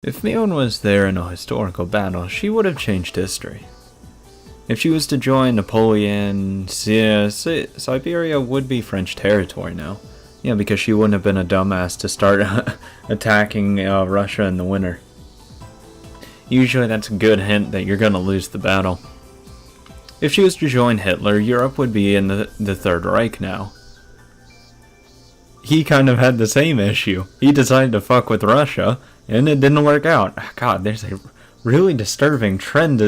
If Mion was there in a historical battle, she would have changed history. If she was to join Napoleon, Siberia would be French territory now. Yeah, because she wouldn't have been a dumbass to start attacking Russia in the winter. Usually that's a good hint that you're going to lose the battle. If she was to join Hitler, Europe would be in the Third Reich now. He kind of had the same issue. He decided to fuck with Russia, and it didn't work out. God, there's a really disturbing trend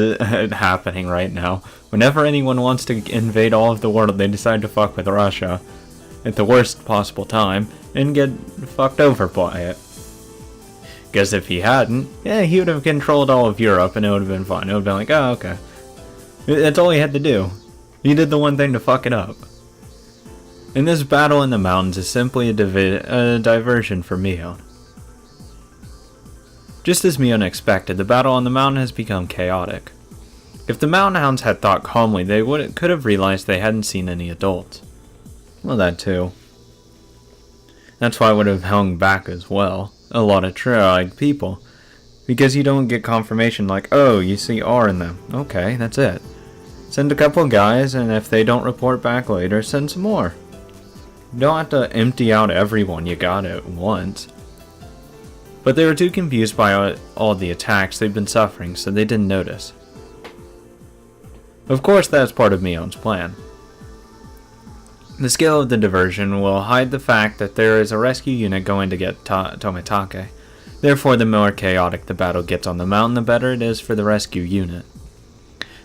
happening right now. Whenever anyone wants to invade all of the world, they decide to fuck with Russia at the worst possible time and get fucked over by it. Because if he hadn't, yeah, he would have controlled all of Europe and it would have been fine. It would have been like, oh, okay. That's all he had to do. He did the one thing to fuck it up. And this battle in the mountains is simply a diversion for Mion. Just as Mion expected, the battle on the mountain has become chaotic. If the mountain hounds had thought calmly, they could have realized they hadn't seen any adults. Well, that too. That's why I would have hung back as well. A lot of tried people. Because you don't get confirmation like, oh, you see R in them. Okay, that's it. Send a couple guys, and if they don't report back later, send some more. You don't have to empty out everyone you got at once. But they were too confused by all the attacks they've been suffering, so they didn't notice. Of course, that's part of Mion's plan. The scale of the diversion will hide the fact that there is a rescue unit going to get Tomitake. Therefore, the more chaotic the battle gets on the mountain, the better it is for the rescue unit.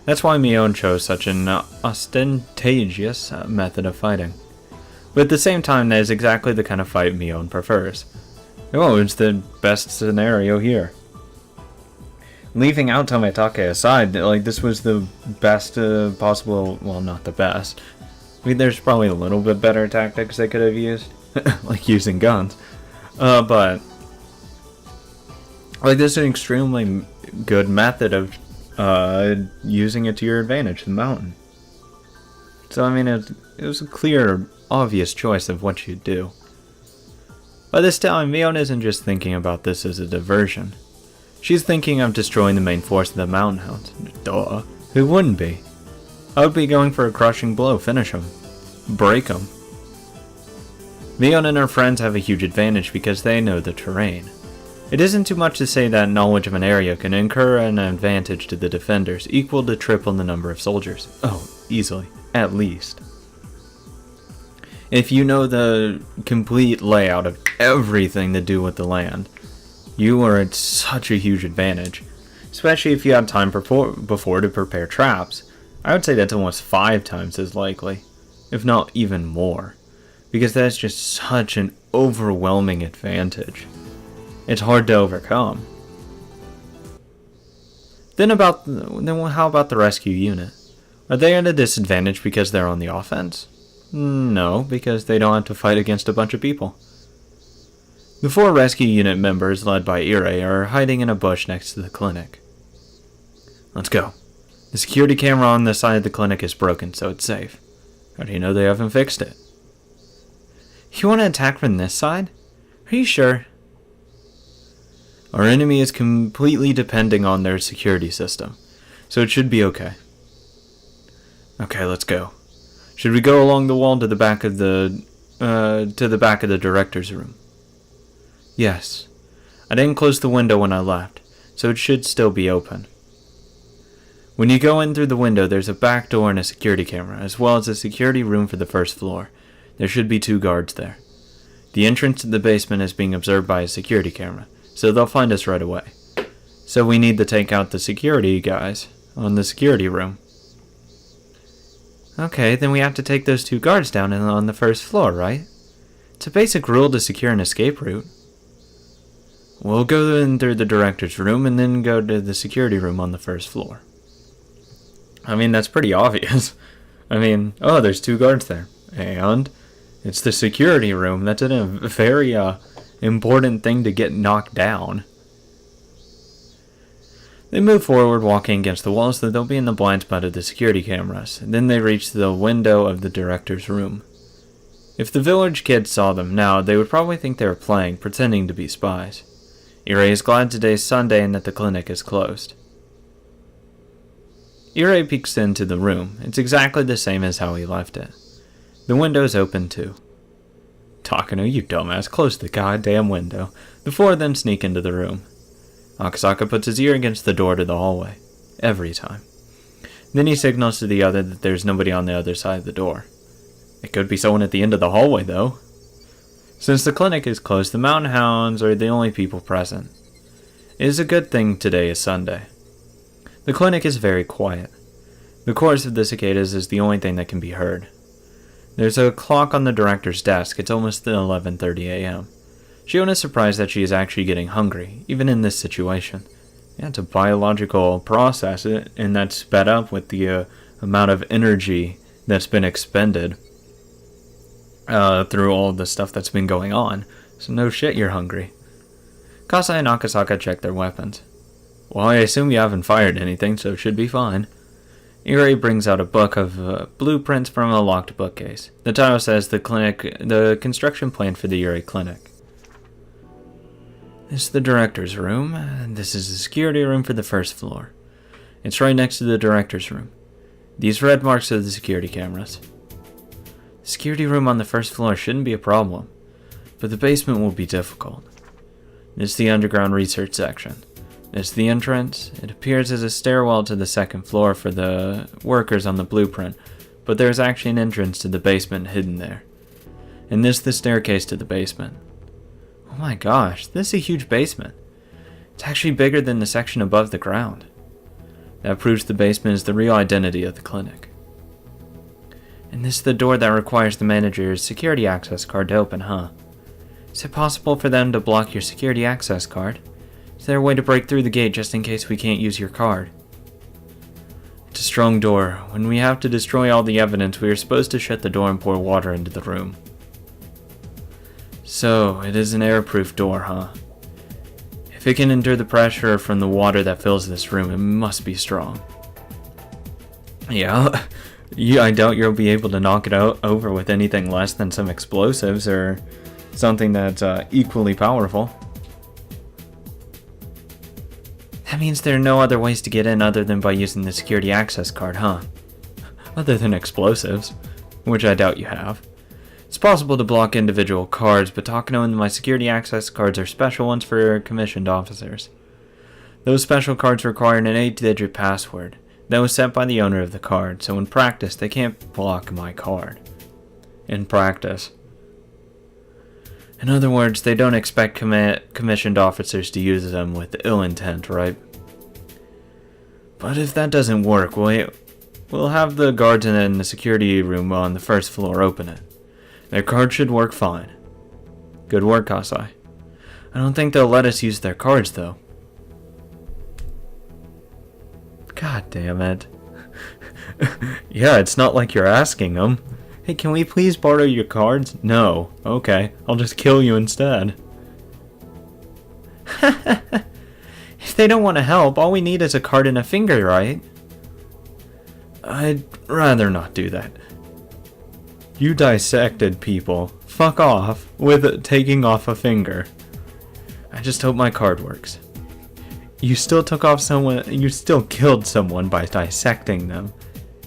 That's why Mion chose such an ostentatious method of fighting. But at the same time, that is exactly the kind of fight Mion prefers. Oh, it's the best scenario here. Leaving out Tomitake aside, like, this was the best possible, well, not the best. I mean, there's probably a little bit better tactics they could have used, like using guns. But, like, this is an extremely good method of using it to your advantage, the mountain. So, I mean, it was a clear, obvious choice of what you'd do. By this time, Mion isn't just thinking about this as a diversion. She's thinking of destroying the main force of the Mountain Hounds. Duh. Who wouldn't be? I would be going for a crushing blow, finish them. Break them. Mion and her friends have a huge advantage because they know the terrain. It isn't too much to say that knowledge of an area can incur an advantage to the defenders, equal to triple the number of soldiers. Oh, easily. At least. If you know the complete layout of everything to do with the land, you are at such a huge advantage. Especially if you have time before to prepare traps. I would say that's almost 5 times as likely, if not even more. Because that's just such an overwhelming advantage. It's hard to overcome. Then how about the rescue unit? Are they at a disadvantage because they're on the offense? No, because they don't have to fight against a bunch of people. The 4 rescue unit members, led by Ire, are hiding in a bush next to the clinic. Let's go. The security camera on the side of the clinic is broken, so it's safe. How do you know they haven't fixed it? You want to attack from this side? Are you sure? Our enemy is completely depending on their security system, so it should be okay. Okay, let's go. Should we go along the wall to the back of the director's room? Yes. I didn't close the window when I left, so it should still be open. When you go in through the window, there's a back door and a security camera, as well as a security room for the first floor. There should be 2 guards there. The entrance to the basement is being observed by a security camera, so they'll find us right away. So we need to take out the security guys on the security room. Okay, then we have to take those 2 guards down on the first floor, right? It's a basic rule to secure an escape route. We'll go in through the director's room and then go to the security room on the first floor. I mean, that's pretty obvious. I mean, oh, there's 2 guards there. And it's the security room. That's a very important thing to get knocked down. They move forward, walking against the wall so they'll be in the blind spot of the security cameras. And then they reach the window of the director's room. If the village kids saw them now, they would probably think they were playing, pretending to be spies. Irei is glad today's Sunday and that the clinic is closed. Irei peeks into the room. It's exactly the same as how he left it. The window's open too. Takano, you dumbass, close the goddamn window. The four of them sneak into the room. Akasaka puts his ear against the door to the hallway. Every time. Then he signals to the other that there's nobody on the other side of the door. It could be someone at the end of the hallway, though. Since the clinic is closed, the mountain hounds are the only people present. It is a good thing today is Sunday. The clinic is very quiet. The chorus of the cicadas is the only thing that can be heard. There's a clock on the director's desk. It's almost 11:30 a.m. Shion is surprised that she is actually getting hungry, even in this situation. Yeah, it's a biological process, and that's sped up with the amount of energy that's been expended through all the stuff that's been going on. So no shit, you're hungry. Kasai and Akasaka check their weapons. Well, I assume you haven't fired anything, so it should be fine. Irei brings out a book of blueprints from a locked bookcase. The title says the construction plan for the Irei clinic. This is the director's room, and this is the security room for the first floor. It's right next to the director's room. These red marks are the security cameras. The security room on the first floor shouldn't be a problem, but the basement will be difficult. This is the underground research section. This is the entrance. It appears as a stairwell to the second floor for the workers on the blueprint, but there's actually an entrance to the basement hidden there. And this is the staircase to the basement. Oh my gosh, this is a huge basement. It's actually bigger than the section above the ground. That proves the basement is the real identity of the clinic. And this is the door that requires the manager's security access card to open, huh? Is it possible for them to block your security access card? Is there a way to break through the gate just in case we can't use your card? It's a strong door. When we have to destroy all the evidence, we are supposed to shut the door and pour water into the room. So, it is an airproof door, huh? If it can endure the pressure from the water that fills this room, it must be strong. Yeah, I doubt you'll be able to knock it over with anything less than some explosives or something that's equally powerful. That means there are no other ways to get in other than by using the security access card, huh? Other than explosives, which I doubt you have. It's possible to block individual cards, but Takano and my security access cards are special ones for commissioned officers. Those special cards require an 8-digit password that was set by the owner of the card, so in practice they can't block my card. In practice. In other words, they don't expect commissioned officers to use them with ill intent, right? But if that doesn't work, we'll have the guards in the security room on the first floor open it. Their card should work fine. Good work, Kasai. I don't think they'll let us use their cards, though. God damn it. Yeah, it's not like you're asking them. Hey, can we please borrow your cards? No. Okay, I'll just kill you instead. If they don't want to help, all we need is a card and a finger, right? I'd rather not do that. You dissected people. Fuck off with taking off a finger. I just hope my card works. You still killed someone by dissecting them.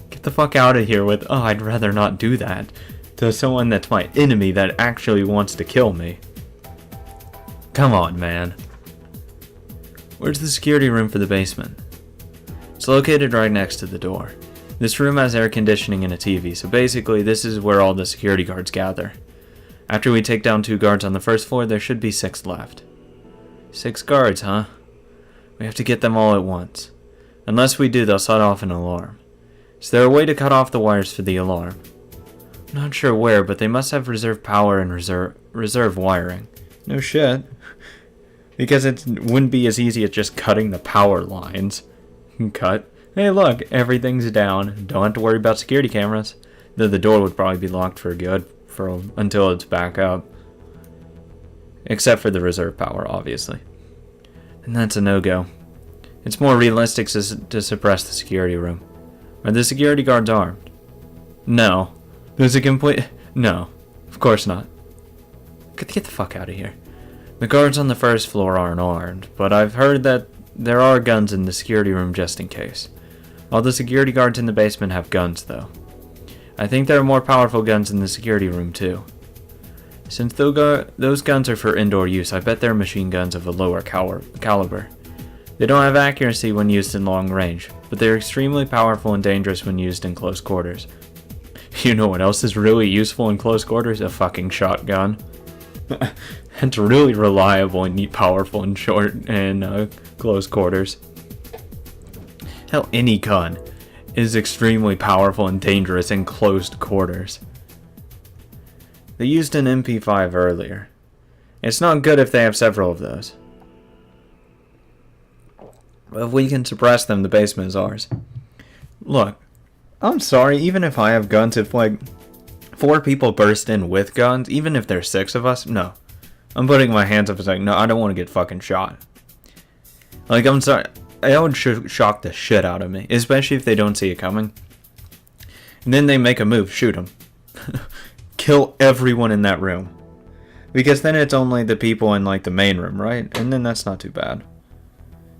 Get the fuck out of here with, oh, I'd rather not do that, to someone that's my enemy that actually wants to kill me. Come on, man. Where's the security room for the basement? It's located right next to the door. This room has air conditioning and a TV, so basically this is where all the security guards gather. After we take down 2 guards on the first floor, there should be 6 left. 6 guards, huh? We have to get them all at once. Unless we do, they'll set off an alarm. Is there a way to cut off the wires for the alarm? I'm not sure where, but they must have reserve power and reserve wiring. No shit. Because it wouldn't be as easy as just cutting the power lines. Cut. Hey look, everything's down. Don't have to worry about security cameras. Though the door would probably be locked for good until it's back up. Except for the reserve power, obviously. And that's a no-go. It's more realistic to suppress the security room. Are the security guards armed? No. There's a complete... No. Of course not. Get the fuck out of here. The guards on the first floor aren't armed, but I've heard that there are guns in the security room just in case. All the security guards in the basement have guns, though. I think there are more powerful guns in the security room, too. Since those guns are for indoor use, I bet they're machine guns of a lower caliber. They don't have accuracy when used in long range, but they're extremely powerful and dangerous when used in close quarters. You know what else is really useful in close quarters? A fucking shotgun. It's really reliable and powerful in close quarters. Hell, any gun is extremely powerful and dangerous in closed quarters. They used an MP5 earlier. It's not good if they have several of those. But if we can suppress them, the basement is ours. Look, I'm sorry, even if I have guns, if like 4 people burst in with guns, even if there's 6 of us, no. I'm putting my hands up and saying, no, I don't want to get fucking shot. Like, I'm sorry, that would shock the shit out of me, especially if they don't see it coming. And then they make a move, shoot them. Kill everyone in that room. Because then it's only the people in like the main room, right? And then that's not too bad.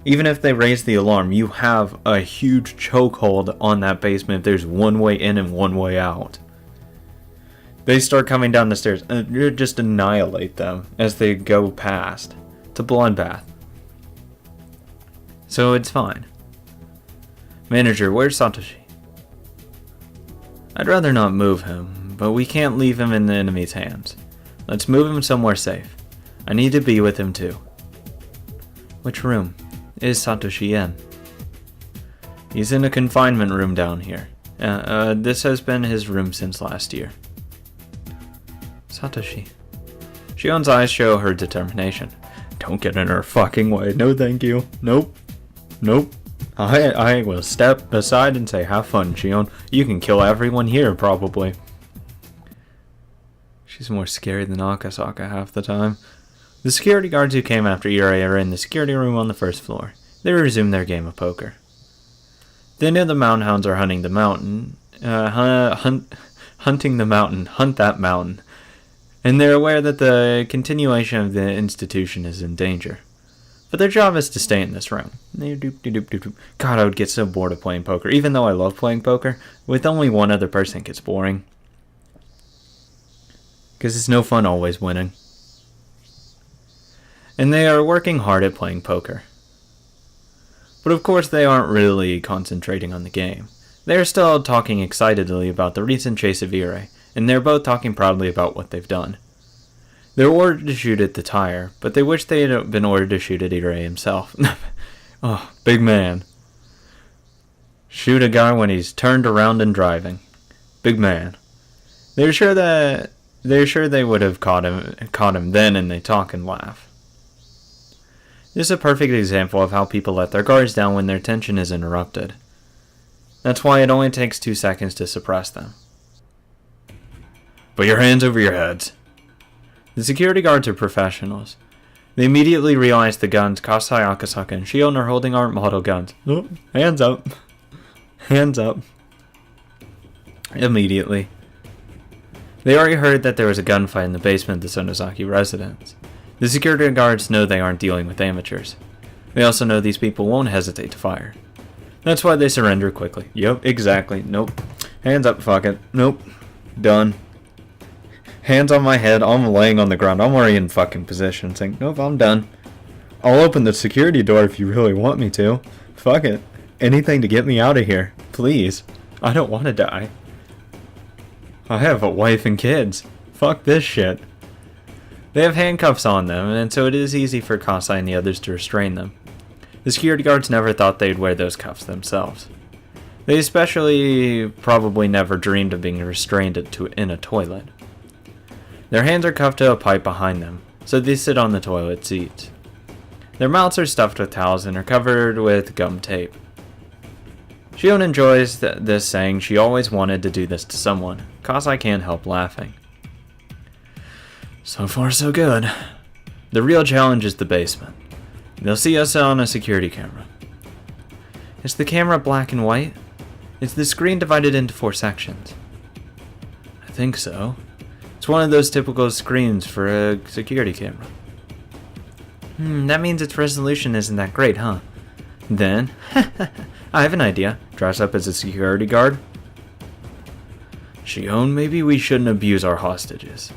Even if they raise the alarm, you have a huge chokehold on that basement if there's one way in and one way out. They start coming down the stairs and you just annihilate them as they go past. It's a bloodbath. So it's fine. Manager, where's Satoshi? I'd rather not move him, but we can't leave him in the enemy's hands. Let's move him somewhere safe. I need to be with him too. Which room is Satoshi in? He's in a confinement room down here. This has been his room since last year. Satoshi. Shion's eyes show her determination. Don't get in her fucking way. No thank you. Nope. Nope. I will step aside and say, have fun, Shion. You can kill everyone here, probably. She's more scary than Akasaka half the time. The security guards who came after Irie are in the security room on the first floor. They resume their game of poker. They know the mountain hounds are hunting the mountain. Hunting the mountain. Hunt that mountain. And they're aware that the continuation of the institution is in danger. But their job is to stay in this room. God, I would get so bored of playing poker. Even though I love playing poker, with only one other person it gets boring. Because it's no fun always winning. And they are working hard at playing poker. But of course they aren't really concentrating on the game. They are still talking excitedly about the recent chase of Irie, and they're both talking proudly about what they've done. They're ordered to shoot at the tire, but they wish they had been ordered to shoot at Irie himself. Oh, big man. Shoot a guy when he's turned around and driving. Big man. They're sure they would have caught him then, and they talk and laugh. This is a perfect example of how people let their guards down when their tension is interrupted. That's why it only takes 2 seconds to suppress them. Put your hands over your heads. The security guards are professionals. They immediately realize the guns Kasai, Akasaka, and Shion are holding aren't model guns. Oh, hands up. Hands up. Immediately. They already heard that there was a gunfight in the basement of the Sonozaki residence. The security guards know they aren't dealing with amateurs. They also know these people won't hesitate to fire. That's why they surrender quickly. Yep, exactly. Nope. Hands up, fuck it. Nope. Done. Hands on my head, I'm laying on the ground. I'm already in fucking position saying, nope, I'm done. I'll open the security door if you really want me to. Fuck it. Anything to get me out of here. Please. I don't want to die. I have a wife and kids. Fuck this shit. They have handcuffs on them, and so it is easy for Kasai and the others to restrain them. The security guards never thought they'd wear those cuffs themselves. They especially probably never dreamed of being restrained in a toilet. Their hands are cuffed to a pipe behind them, so they sit on the toilet seats. Their mouths are stuffed with towels and are covered with gum tape. Shion enjoys this, saying she always wanted to do this to someone. Kasai can't help laughing. So far so good. The real challenge is the basement. They'll see us on a security camera. Is the camera black and white? Is the screen divided into 4 sections? I think so. It's one of those typical screens for a security camera. That means its resolution isn't that great, huh? Then, I have an idea. Dress up as a security guard. Shion, maybe we shouldn't abuse our hostages.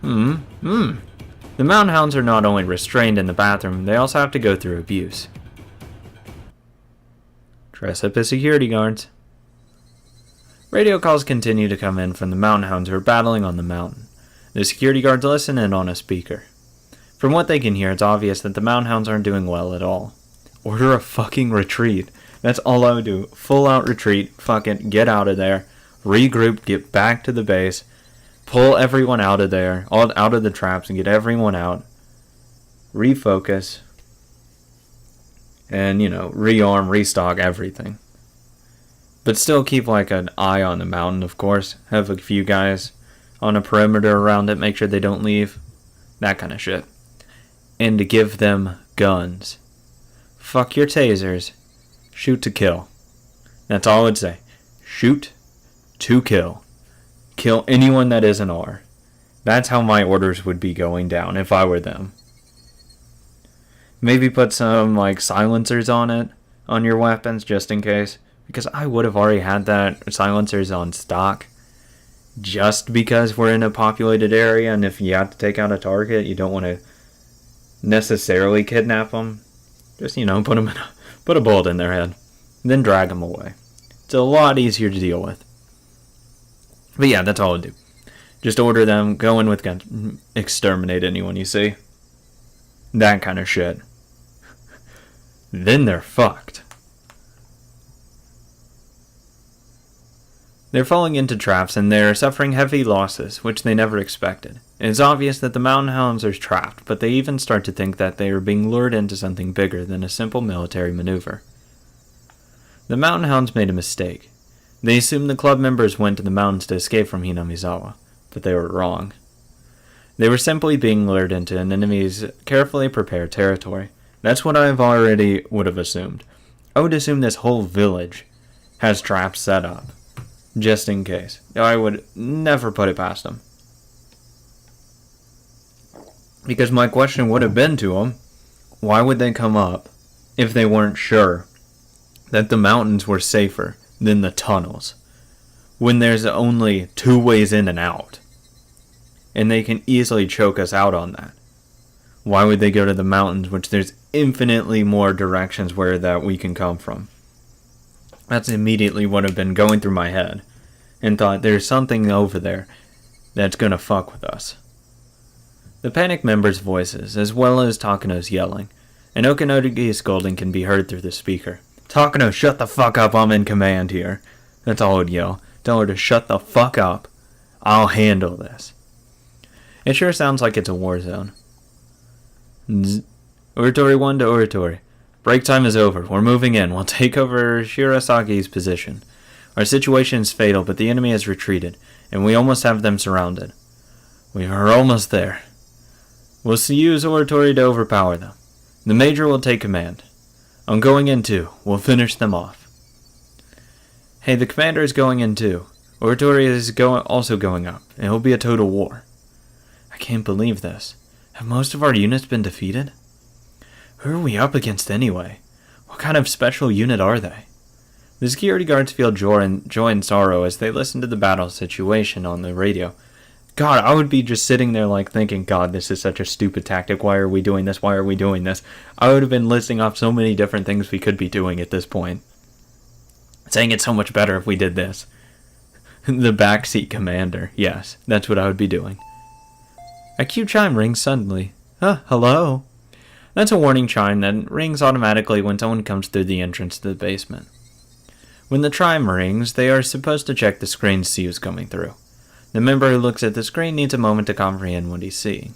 The Mountain Hounds are not only restrained in the bathroom, they also have to go through abuse. Dress up as security guards. Radio calls continue to come in from the Mountain Hounds who are battling on the mountain. The security guards listen in on a speaker. From what they can hear, it's obvious that the Mountain Hounds aren't doing well at all. Order a fucking retreat. That's all I would do. Full out retreat. Fucking get out of there. Regroup. Get back to the base. Pull everyone out of there. Out of the traps and get everyone out. Refocus. And, rearm, restock everything. But still keep like an eye on the mountain, of course. Have a few guys on a perimeter around it. Make sure they don't leave. That kind of shit. And to give them guns. Fuck your tasers. Shoot to kill. That's all I would say. Shoot to kill. Kill anyone that is an R. That's how my orders would be going down if I were them. Maybe put some silencers on it, on your weapons, just in case. Because I would have already had that silencers on stock. Just because we're in a populated area, and if you have to take out a target, you don't want to necessarily kidnap them. Just, put a bullet in their head. Then drag them away. It's a lot easier to deal with. But yeah, that's all I'd do. Just order them, go in with guns, exterminate anyone you see. That kind of shit. Then they're fucked. They're falling into traps and they're suffering heavy losses, which they never expected. It's obvious that the Mountain Hounds are trapped, but they even start to think that they are being lured into something bigger than a simple military maneuver. The Mountain Hounds made a mistake. They assumed the club members went to the mountains to escape from Hinamizawa, but they were wrong. They were simply being lured into an enemy's carefully prepared territory. That's what I would have assumed. I would assume this whole village has traps set up. Just in case. I would never put it past them. Because my question would have been to them, why would they come up if they weren't sure that the mountains were safer than the tunnels? When there's only 2 ways in and out. And they can easily choke us out on that. Why would they go to the mountains, which there's infinitely more directions where that we can come from? That's immediately what have been going through my head. And thought, there's something over there that's gonna fuck with us. The panicked members' voices, as well as Takano's yelling, and Okanogi's scolding can be heard through the speaker. Takano, shut the fuck up, I'm in command here. That's all I'd yell. Tell her to shut the fuck up. I'll handle this. It sure sounds like it's a war zone. Oratory 1 to Oratory. Break time is over. We're moving in. We'll take over Shirasagi's position. Our situation is fatal, but the enemy has retreated, and we almost have them surrounded. We are almost there. We'll use Oratory to overpower them. The Major will take command. I'm going in too. We'll finish them off. Hey, the Commander is going in too. Oratory is also going up. It will be a total war. I can't believe this. Have most of our units been defeated? Who are we up against anyway? What kind of special unit are they? The security guards feel joy and sorrow as they listen to the battle situation on the radio. God, I would be just sitting there thinking, God, this is such a stupid tactic. Why are we doing this? Why are we doing this? I would have been listing off so many different things we could be doing at this point. Saying it's so much better if we did this. The backseat commander. Yes, that's what I would be doing. A cue chime rings suddenly. Hello? That's a warning chime that rings automatically when someone comes through the entrance to the basement. When the chime rings, they are supposed to check the screen to see who's coming through. The member who looks at the screen needs a moment to comprehend what he's seeing.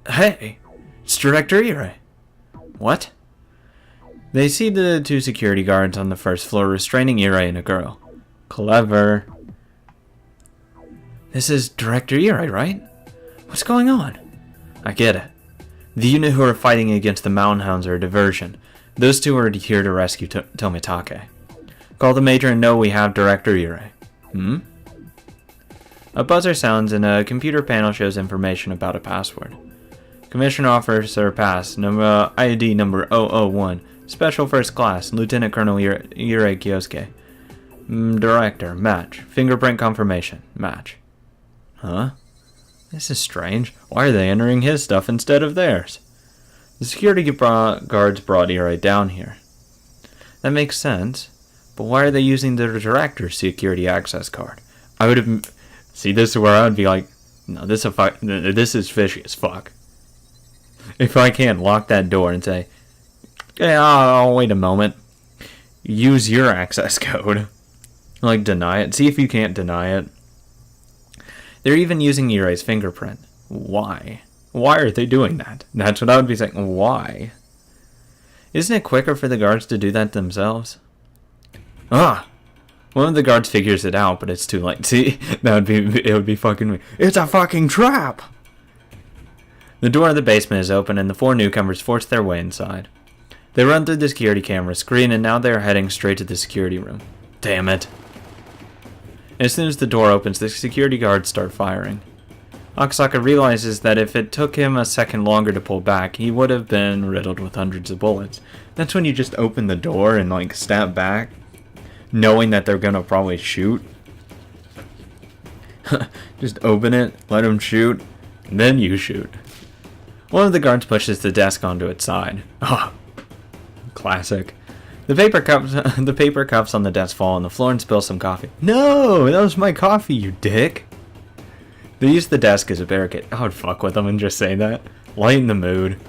Hey, it's Director Ire. What? They see the 2 security guards on the first floor restraining Ire and a girl. Clever. This is Director Ire, right? What's going on? I get it. The unit who are fighting against the Mountain Hounds are a diversion. Those 2 are here to rescue Tomitake. Call the Major and know we have Director Ire. A buzzer sounds and a computer panel shows information about a password. Commissioner Officer Pass, ID number 001, Special First Class, Lieutenant Colonel Ire Kyosuke. Director, match. Fingerprint confirmation, match. Huh? This is strange. Why are they entering his stuff instead of theirs? The security guards brought Ire down here. That makes sense, but why are they using the director's security access card? I would have... See, this is where I would be like, no, this is fishy as fuck. If I can't lock that door and say, yeah, I'll wait a moment. Use your access code. Like, deny it. See if you can't deny it. They're even using Irei's fingerprint. Why? Why are they doing that? That's what I would be saying. Why? Isn't it quicker for the guards to do that themselves? Ah! One of the guards figures it out, but it's too late. See? It would be fucking me. It's a fucking trap! The door of the basement is open and the 4 newcomers force their way inside. They run through the security camera screen and now they are heading straight to the security room. Damn it. As soon as the door opens, the security guards start firing. Akasaka realizes that if it took him a second longer to pull back, he would have been riddled with hundreds of bullets. That's when you just open the door and like step back, knowing that they're gonna probably shoot. Just open it, let them shoot, and then you shoot. One of the guards pushes the desk onto its side. Oh, classic. The paper cups on the desk fall on the floor and spill some coffee. No, that was my coffee, you dick. They use the desk as a barricade. I would fuck with them and just say that. Lighten the mood.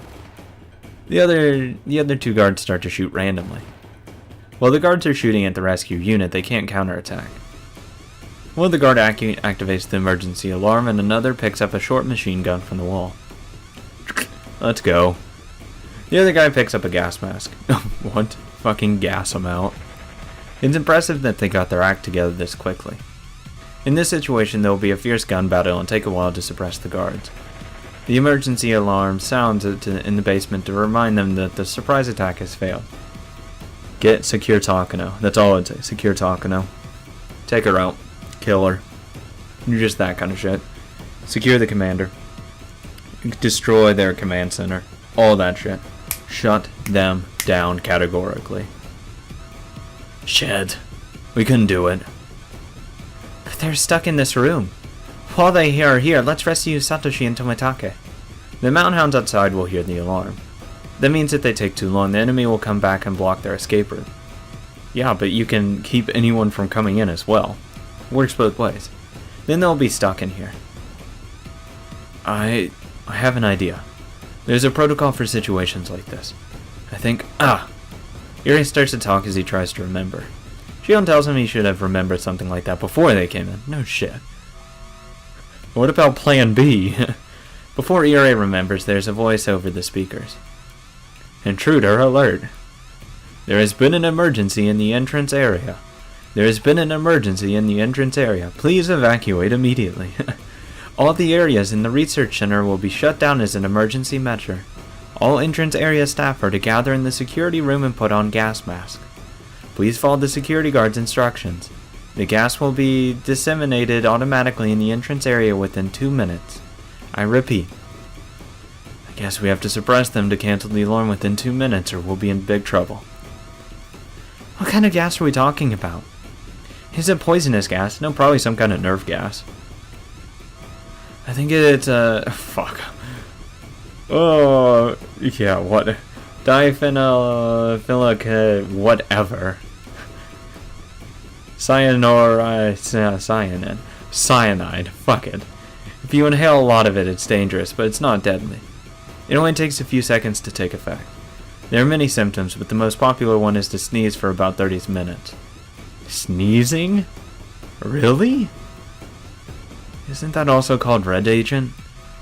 The other 2 guards start to shoot randomly. While the guards are shooting at the rescue unit, they can't counterattack. One of the guards activates the emergency alarm and another picks up a short machine gun from the wall. Let's go. The other guy picks up a gas mask. What? Fucking gas them out. It's impressive that they got their act together this quickly. In this situation, there will be a fierce gun battle and take a while to suppress the guards. The emergency alarm sounds in the basement to remind them that the surprise attack has failed. Get secure Takano. That's all I'd say. Secure Takano. Take her out. Kill her. Just that kind of shit. Secure the commander. Destroy their command center. All that shit. Shut them down categorically. Shit. We couldn't do it. But they're stuck in this room. While they are here, let's rescue Satoshi and Tomitake. The mountain hounds outside will hear the alarm. That means if they take too long, the enemy will come back and block their escape route. Yeah, but you can keep anyone from coming in as well. Works both ways. Then they'll be stuck in here. I have an idea. There's a protocol for situations like this. I think... Iri starts to talk as he tries to remember. Shion tells him he should have remembered something like that before they came in. No shit. What about Plan B? Before Iri remembers, there's a voice over the speakers. Intruder alert. There has been an emergency in the entrance area. There has been an emergency in the entrance area. Please evacuate immediately. All the areas in the research center will be shut down as an emergency measure. All entrance area staff are to gather in the security room and put on gas masks. Please follow the security guard's instructions. The gas will be disseminated automatically in the entrance area within 2 minutes. I repeat. I guess we have to suppress them to cancel the alarm within 2 minutes or we'll be in big trouble. What kind of gas are we talking about? Is it poisonous gas? No, probably some kind of nerve gas. I think it's, fuck. Oh, yeah, what? Diphenyl, whatever. Cyanide, fuck it. If you inhale a lot of it, it's dangerous, but it's not deadly. It only takes a few seconds to take effect. There are many symptoms, but the most popular one is to sneeze for about 30 minutes. Sneezing? Really? Isn't that also called red agent?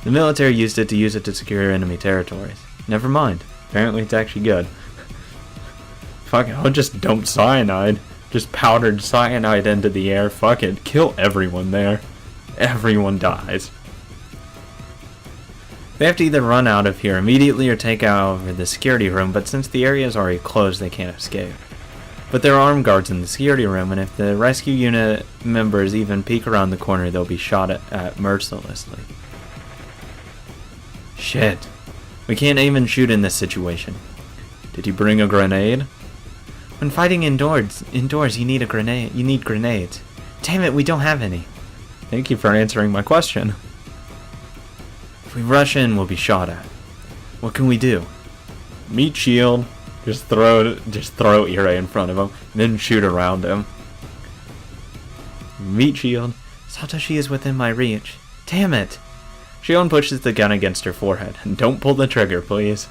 The military used it to secure enemy territories. Never mind. Apparently it's actually good. Fuck it, I'll just dump cyanide. Just powdered cyanide into the air. Fuck it, kill everyone there. Everyone dies. They have to either run out of here immediately or take over the security room, but since the area is already closed, they can't escape. But there are armed guards in the security room, and if the rescue unit members even peek around the corner, they'll be shot at mercilessly. Shit. We can't even shoot in this situation. Did you bring a grenade? When fighting indoors you need a grenade. You need grenades. Damn it, we don't have any. Thank you for answering my question. If we rush in, we'll be shot at. What can we do? Meat shield. Just throw Ire in front of him, and then shoot around him. Meat shield. Satoshi is within my reach. Damn it! Shion pushes the gun against her forehead. Don't pull the trigger, please.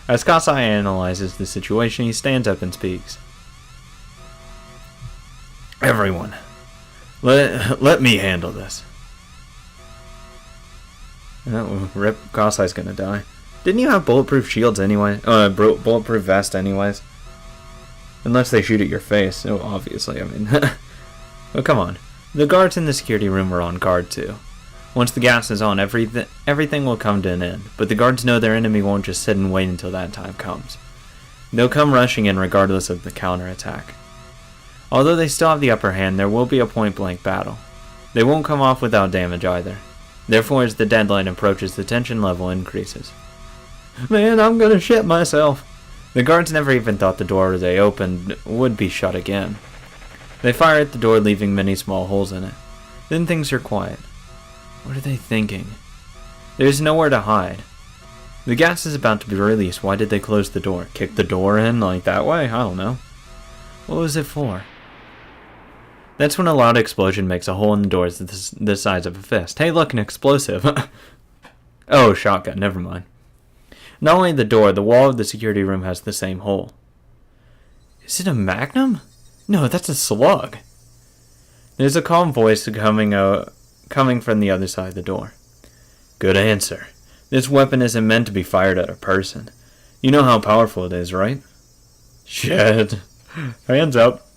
As Kasai analyzes the situation, he stands up and speaks. Everyone, let me handle this. Oh, rip, Kasai's gonna die. Didn't you have bulletproof shields anyway? Bulletproof vest anyways? Unless they shoot at your face. Oh, obviously, I mean. But come on. The guards in the security room are on guard too. Once the gas is on, everything will come to an end. But the guards know their enemy won't just sit and wait until that time comes. They'll come rushing in regardless of the counterattack. Although they still have the upper hand, there will be a point-blank battle. They won't come off without damage either. Therefore, as the deadline approaches, the tension level increases. Man, I'm gonna shit myself. The guards never even thought the door they opened would be shut again. They fire at the door, leaving many small holes in it. Then things are quiet. What are they thinking? There's nowhere to hide. The gas is about to be released. Why did they close the door? Kick the door in like that way? I don't know. What was it for? That's when a loud explosion makes a hole in the door the size of a fist. Hey, look, an explosive. Oh, shotgun. Never mind. Not only the door, the wall of the security room has the same hole. Is it a magnum? No, that's a slug. There's a calm voice coming from the other side of the door. Good answer. This weapon isn't meant to be fired at a person. You know how powerful it is, right? Shit. Hands up.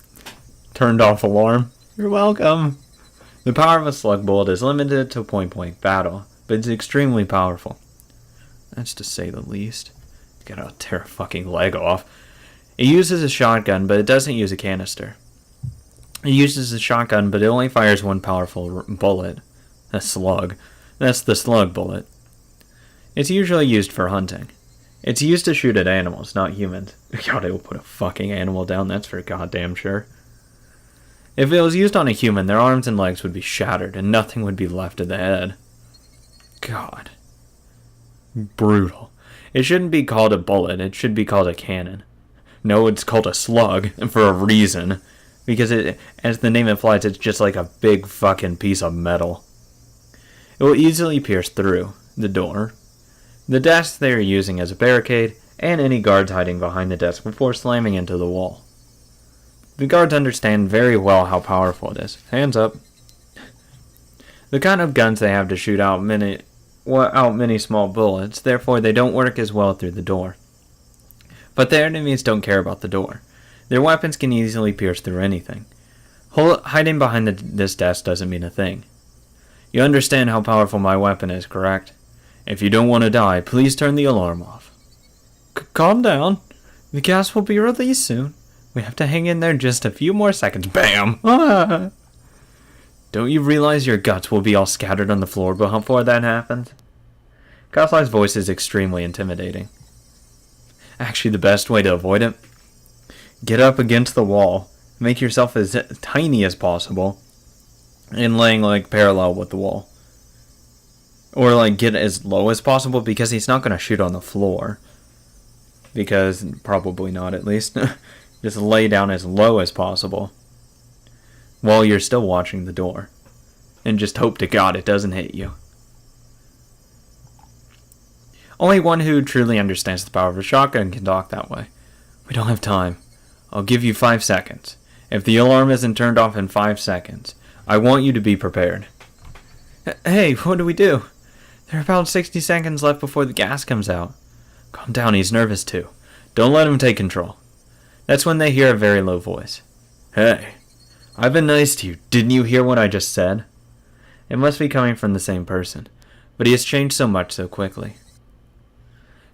Turned off alarm. You're welcome. The power of a slug bullet is limited to point-blank battle, but it's extremely powerful. That's to say the least. You gotta tear a fucking leg off. It uses a shotgun, but it doesn't use a canister. It uses a shotgun, but it only fires one powerful bullet. A slug. That's the slug bullet. It's usually used for hunting. It's used to shoot at animals, not humans. God, it will put a fucking animal down, that's for goddamn sure. If it was used on a human, their arms and legs would be shattered, and nothing would be left of the head. God. Brutal. It shouldn't be called a bullet, it should be called a cannon. No, it's called a slug, and for a reason. Because it, as the name implies, it's just like a big fucking piece of metal. It will easily pierce through the door, the desk they are using as a barricade, and any guards hiding behind the desk before slamming into the wall. The guards understand very well how powerful it is. Hands up. The kind of guns they have to shoot out many small bullets, therefore they don't work as well through the door. But their enemies don't care about the door. Their weapons can easily pierce through anything. Hiding behind this desk doesn't mean a thing. You understand how powerful my weapon is, correct? If you don't want to die, please turn the alarm off. Calm down. The gas will be released soon. We have to hang in there just a few more seconds. Bam! Ah! Don't you realize your guts will be all scattered on the floor before that happens? Kasai's voice is extremely intimidating. Actually, the best way to avoid it? Get up against the wall, make yourself as tiny as possible, and laying like parallel with the wall. Or like get as low as possible, because he's not going to shoot on the floor. Because, probably not at least. Just lay down as low as possible while you're still watching the door. And just hope to God it doesn't hit you. Only one who truly understands the power of a shotgun can talk that way. We don't have time. I'll give you 5 seconds. If the alarm isn't turned off in 5 seconds, I want you to be prepared. Hey, what do we do? There are about 60 seconds left before the gas comes out. Calm down, he's nervous too. Don't let him take control. That's when they hear a very low voice. Hey, I've been nice to you. Didn't you hear what I just said? It must be coming from the same person, but he has changed so much so quickly.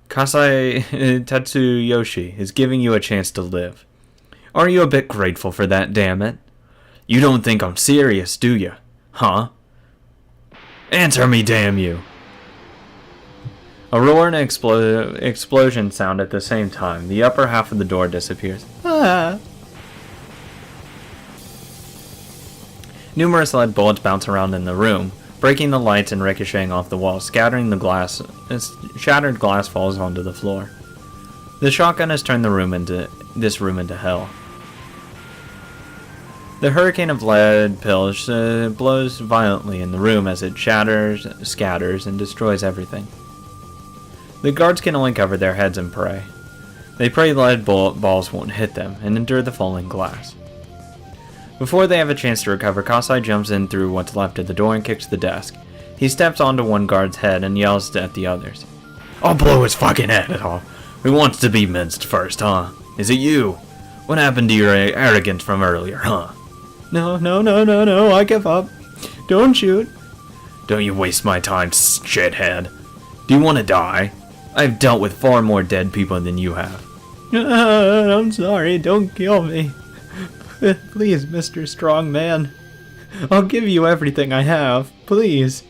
Kasai Tatsuyoshi is giving you a chance to live. Are you a bit grateful for that, damn it? You don't think I'm serious, do you? Huh? Answer me, damn you! A roar and explosion sound at the same time. The upper half of the door disappears. Ah! Numerous lead bullets bounce around in the room, breaking the lights and ricocheting off the walls, scattering the glass. Shattered glass falls onto the floor. The shotgun has turned this room into hell. The hurricane of lead pills blows violently in the room as it shatters, scatters, and destroys everything. The guards can only cover their heads and pray. They pray lead bullet balls won't hit them, and endure the falling glass. Before they have a chance to recover, Kasai jumps in through what's left of the door and kicks the desk. He steps onto one guard's head and yells at the others. I'll blow his fucking head off. Who wants to be minced first, huh? Is it you? What happened to your arrogance from earlier, huh? No, I give up. Don't shoot. Don't you waste my time, shithead. Do you want to die? I've dealt with far more dead people than you have. I'm sorry, don't kill me. Please, Mr. Strong Man. I'll give you everything I have, please.